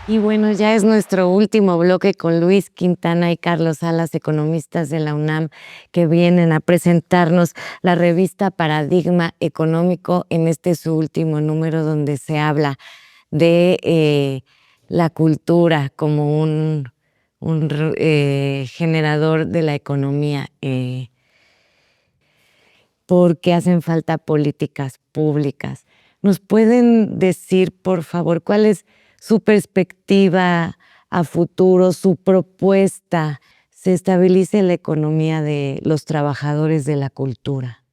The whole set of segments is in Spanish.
Y bueno, ya es nuestro último bloque con Luis Quintana y Carlos Salas, economistas de la UNAM, que vienen a presentarnos la revista Paradigma Económico en este su último número, donde se habla de la cultura como un generador de la economía, porque hacen falta políticas públicas. ¿Nos pueden decir, por favor, cuál es su perspectiva a futuro, su propuesta? Se estabilice la economía de los trabajadores de la cultura.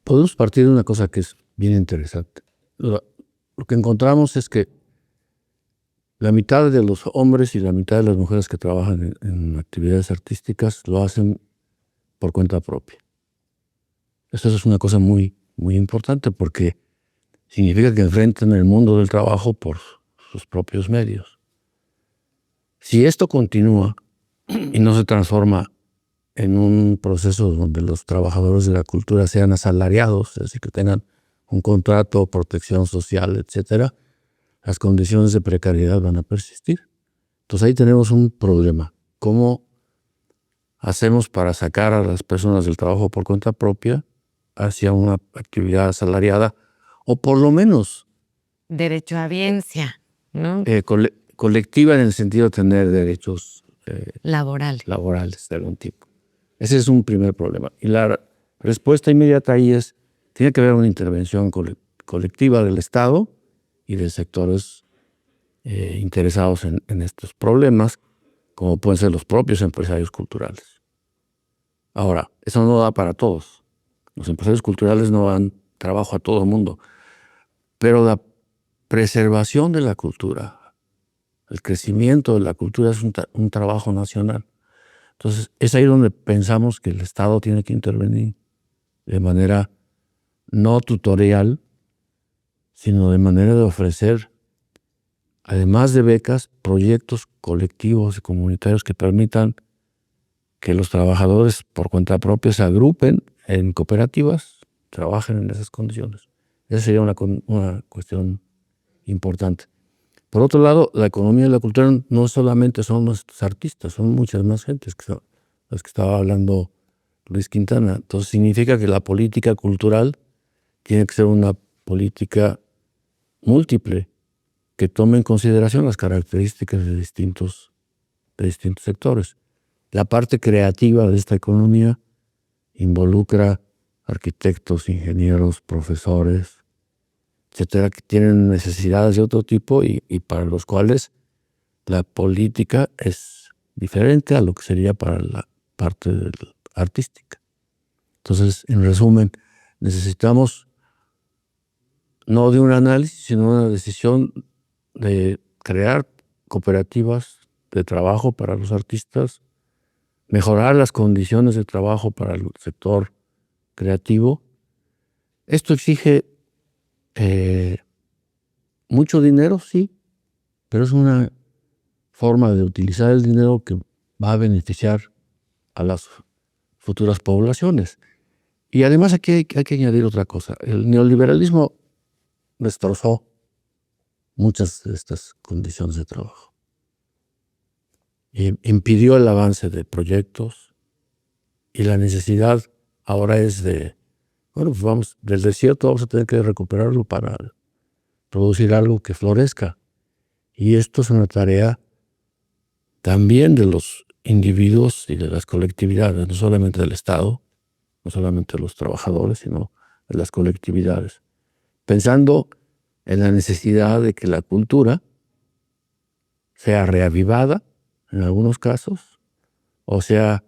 Podemos partir de una cosa que es bien interesante. Lo que encontramos es que la mitad de los hombres y la mitad de las mujeres que trabajan en actividades artísticas lo hacen por cuenta propia. Eso es una cosa muy, muy importante porque significa que enfrentan el mundo del trabajo por sus propios medios. Si esto continúa y no se transforma en un proceso donde los trabajadores de la cultura sean asalariados, es decir, que tengan un contrato, protección social, etcétera, las condiciones de precariedad van a persistir. Entonces ahí tenemos un problema. ¿Cómo hacemos para sacar a las personas del trabajo por cuenta propia hacia una actividad asalariada o por lo menos Derecho a biencia, ¿no? Colectiva en el sentido de tener derechos Laborales. laborales de algún tipo? Ese es un primer problema. Y la respuesta inmediata ahí es, tiene que haber una intervención colectiva del Estado y de sectores interesados en estos problemas, como pueden ser los propios empresarios culturales. Ahora, eso no da para todos. Los empresarios culturales no dan trabajo a todo el mundo, pero la preservación de la cultura, el crecimiento de la cultura es un trabajo nacional. Entonces, es ahí donde pensamos que el Estado tiene que intervenir de manera no tutorial, sino de manera de ofrecer, además de becas, proyectos colectivos y comunitarios que permitan que los trabajadores por cuenta propia se agrupen en cooperativas, trabajen en esas condiciones. Esa sería una cuestión importante. Por otro lado, la economía de la cultura no solamente son nuestros artistas, son muchas más gentes, que son las que estaba hablando Luis Quintana. Entonces significa que la política cultural tiene que ser una política múltiple, que tome en consideración las características de distintos sectores. La parte creativa de esta economía involucra arquitectos, ingenieros, profesores, etcétera, que tienen necesidades de otro tipo y para los cuales la política es diferente a lo que sería para la parte artística. Entonces, en resumen, necesitamos no de un análisis, sino una decisión de crear cooperativas de trabajo para los artistas, mejorar las condiciones de trabajo para el sector creativo. Esto exige mucho dinero, sí, pero es una forma de utilizar el dinero que va a beneficiar a las futuras poblaciones. Y además aquí hay que añadir otra cosa. El neoliberalismo destrozó muchas de estas condiciones de trabajo. Impidió el avance de proyectos y la necesidad ahora es de, bueno, pues del desierto vamos a tener que recuperarlo para producir algo que florezca. Y esto es una tarea también de los individuos y de las colectividades, no solamente del Estado, no solamente de los trabajadores, sino de las colectividades. Pensando en la necesidad de que la cultura sea reavivada en algunos casos, o sea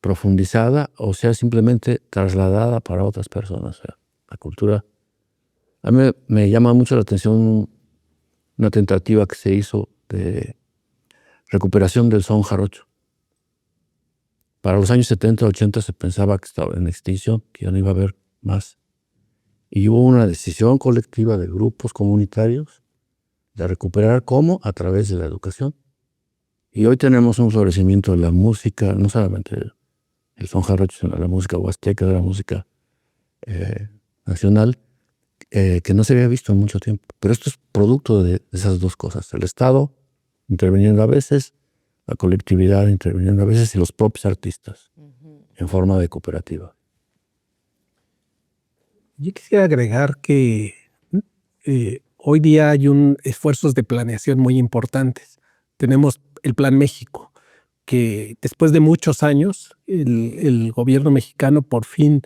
profundizada, o sea simplemente trasladada para otras personas. O sea, la cultura. A mí me llama mucho la atención una tentativa que se hizo de recuperación del son jarocho. Para los años 70, 80 se pensaba que estaba en extinción, que ya no iba a haber más. Y hubo una decisión colectiva de grupos comunitarios de recuperar cómo a través de la educación. Y hoy tenemos un florecimiento de la música, no solamente el son jarocho, sino la música huasteca, de la música nacional, que no se había visto en mucho tiempo. Pero esto es producto de esas dos cosas. El Estado interviniendo a veces, la colectividad interviniendo a veces y los propios artistas en forma de cooperativa. Yo quisiera agregar que hoy día hay esfuerzos de planeación muy importantes. Tenemos el Plan México, que después de muchos años el gobierno mexicano por fin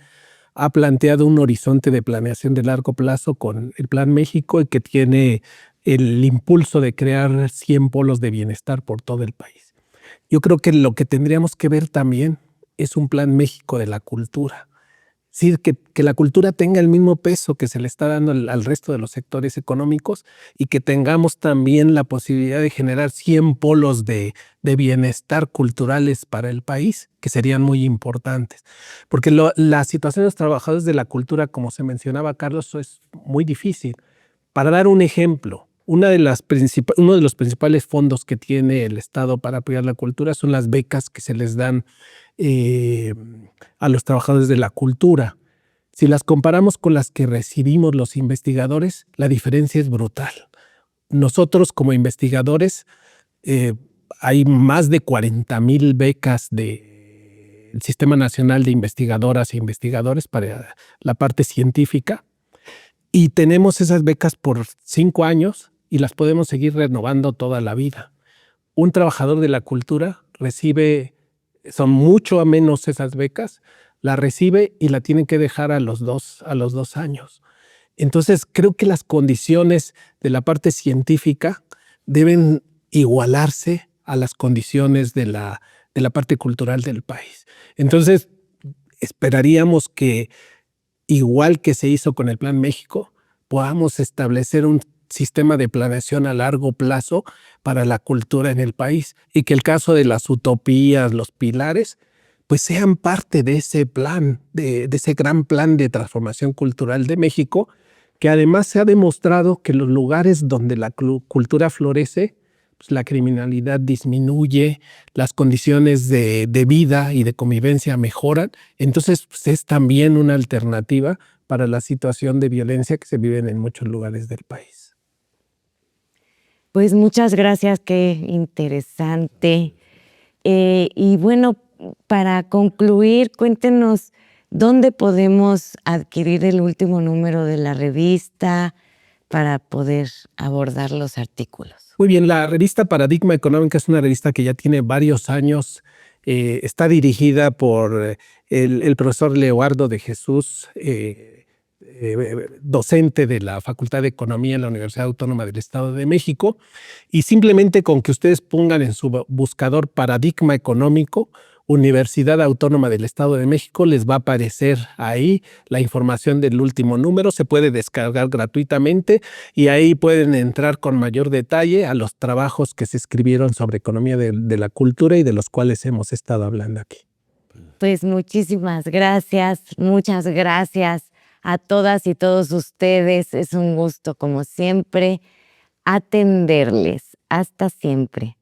ha planteado un horizonte de planeación de largo plazo con el Plan México y que tiene el impulso de crear 100 polos de bienestar por todo el país. Yo creo que lo que tendríamos que ver también es un Plan México de la cultura. Es decir, que la cultura tenga el mismo peso que se le está dando al resto de los sectores económicos y que tengamos también la posibilidad de generar 100 polos de bienestar culturales para el país, que serían muy importantes. Porque la situación de los trabajadores de la cultura, como se mencionaba, Carlos, es muy difícil. Para dar un ejemplo, uno de los principales fondos que tiene el Estado para apoyar la cultura son las becas que se les dan a los trabajadores de la cultura. Si las comparamos con las que recibimos los investigadores, la diferencia es brutal. Nosotros como investigadores hay más de 40,000 becas del Sistema Nacional de Investigadoras e Investigadores para la parte científica y tenemos esas becas por 5 años y las podemos seguir renovando toda la vida. Un trabajador de la cultura son mucho a menos esas becas, la recibe y la tienen que dejar a los 2 años. Entonces creo que las condiciones de la parte científica deben igualarse a las condiciones de la parte cultural del país. Entonces esperaríamos que, igual que se hizo con el Plan México, podamos establecer un sistema de planeación a largo plazo para la cultura en el país y que el caso de las utopías, los pilares, pues sean parte de ese plan, de ese gran plan de transformación cultural de México, que además se ha demostrado que los lugares donde la cultura florece, pues la criminalidad disminuye, las condiciones de vida y de convivencia mejoran. Entonces pues es también una alternativa para la situación de violencia que se vive en muchos lugares del país. Pues muchas gracias, qué interesante. Y bueno, para concluir, cuéntenos dónde podemos adquirir el último número de la revista para poder abordar los artículos. Muy bien, la revista Paradigma Económica es una revista que ya tiene varios años. Está dirigida por el profesor Leobardo de Jesús, docente de la Facultad de Economía en la Universidad Autónoma del Estado de México, y simplemente con que ustedes pongan en su buscador Paradigma Económico, Universidad Autónoma del Estado de México, les va a aparecer ahí la información del último número, se puede descargar gratuitamente y ahí pueden entrar con mayor detalle a los trabajos que se escribieron sobre economía de la cultura y de los cuales hemos estado hablando aquí. Pues muchísimas gracias, muchas gracias a todas y todos ustedes. Es un gusto, como siempre, atenderles. Hasta siempre.